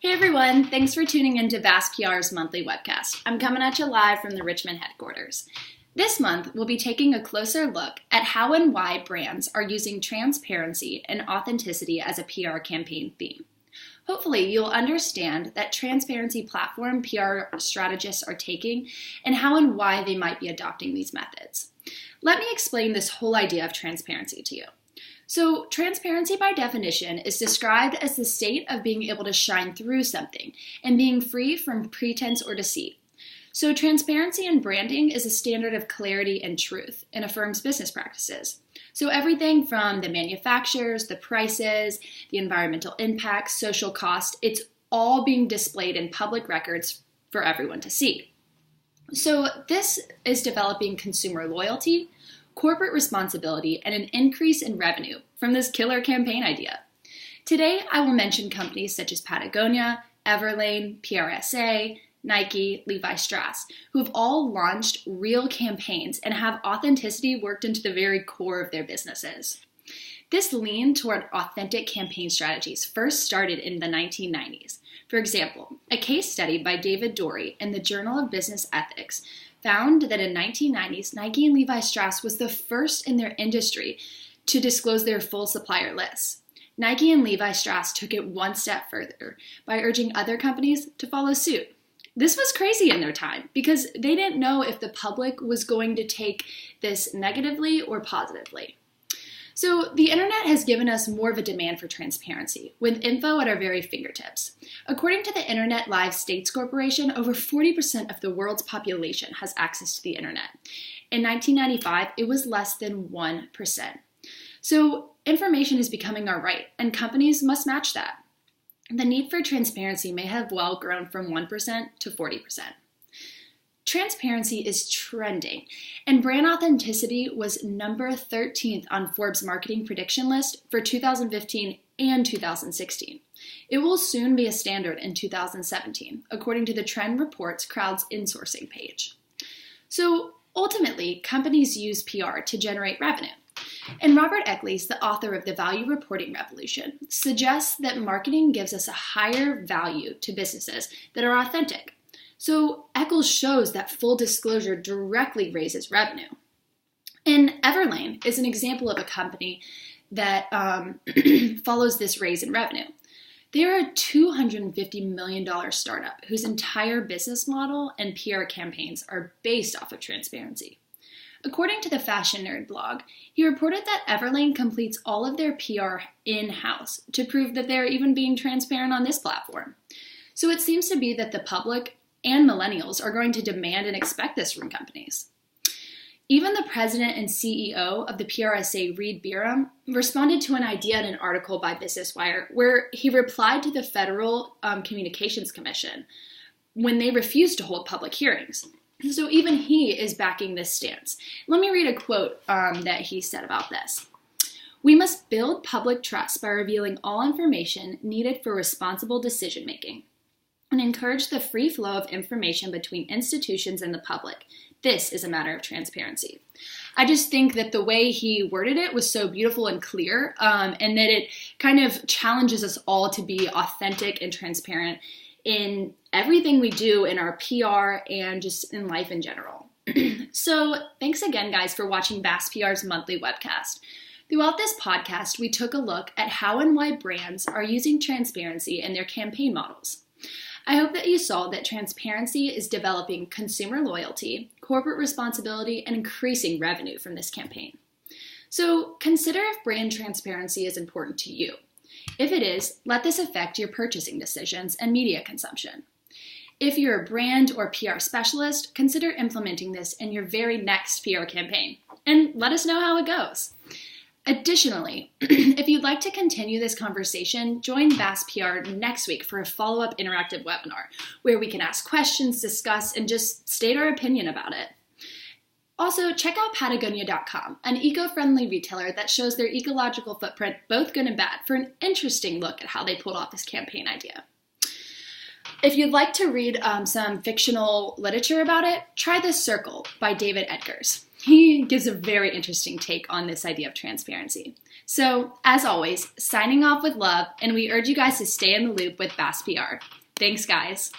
Hey everyone, thanks for tuning in to Bass PR's monthly webcast. I'm coming at you live from the Richmond headquarters. This month, we'll be taking a closer look at how and why brands are using transparency and authenticity as a PR campaign theme. Hopefully, you'll understand that transparency platform PR strategists are taking and how and why they might be adopting these methods. Let me explain this whole idea of transparency to you. So, transparency by definition is described as the state of being able to shine through something and being free from pretense or deceit. So, transparency in branding is a standard of clarity and truth in a firm's business practices. So, everything from the manufacturers, the prices, the environmental impact, social cost, it's all being displayed in public records for everyone to see. So, this is developing consumer loyalty, corporate responsibility, and an increase in revenue from this killer campaign idea. Today, I will mention companies such as Patagonia, Everlane, PRSA, Nike, Levi Strauss, who have all launched real campaigns and have authenticity worked into the very core of their businesses. This lean toward authentic campaign strategies first started in the 1990s. For example, a case study by David Dorey in the Journal of Business Ethics found that in 1990s, Nike and Levi Strauss was the first in their industry to disclose their full supplier lists. Nike and Levi Strauss took it one step further by urging other companies to follow suit. This was crazy in their time because they didn't know if the public was going to take this negatively or positively. So the internet has given us more of a demand for transparency, with info at our very fingertips. According to the Internet Live States Corporation, over 40% of the world's population has access to the internet. In 1995, it was less than 1%. So information is becoming our right, and companies must match that. The need for transparency may have well grown from 1% to 40%. Transparency is trending, and brand authenticity was number 13th on Forbes' marketing prediction list for 2015 and 2016. It will soon be a standard in 2017, according to the Trend Reports Crowd's insourcing page. So ultimately, companies use PR to generate revenue. And Robert Eccles, the author of The Value Reporting Revolution, suggests that marketing gives us a higher value to businesses that are authentic. So Eccles shows that full disclosure directly raises revenue. And Everlane is an example of a company that follows this raise in revenue. They are a $250 million startup whose entire business model and PR campaigns are based off of transparency. According to the Fashion Nerd blog, he reported that Everlane completes all of their PR in-house to prove that they're even being transparent on this platform. So it seems to be that the public and millennials are going to demand and expect this from companies. Even the president and CEO of the PRSA, Reed Biram, responded to an idea in an article by Business Wire where he replied to the Federal Communications Commission when they refused to hold public hearings. So even he is backing this stance. Let me read a quote that he said about this. "We must build public trust by revealing all information needed for responsible decision-making and encourage the free flow of information between institutions and the public. This is a matter of transparency." I just think that the way he worded it was so beautiful and clear, and that it kind of challenges us all to be authentic and transparent in everything we do in our PR and just in life in general. So thanks again, guys, for watching Bass PR's monthly webcast. Throughout this podcast, we took a look at how and why brands are using transparency in their campaign models. I hope that you saw that transparency is developing consumer loyalty, corporate responsibility, and increasing revenue from this campaign. So consider if brand transparency is important to you. If it is, let this affect your purchasing decisions and media consumption. If you're a brand or PR specialist, consider implementing this in your very next PR campaign, and let us know how it goes. Additionally, if you'd like to continue this conversation, join Bass PR next week for a follow-up interactive webinar where we can ask questions, discuss, and just state our opinion about it. Also, check out Patagonia.com, an eco-friendly retailer that shows their ecological footprint, both good and bad, for an interesting look at how they pulled off this campaign idea. If you'd like to read some fictional literature about it, try The Circle by David Edgars. He gives a very interesting take on this idea of transparency. So, as always, signing off with love, and we urge you guys to stay in the loop with Bass PR. Thanks, guys.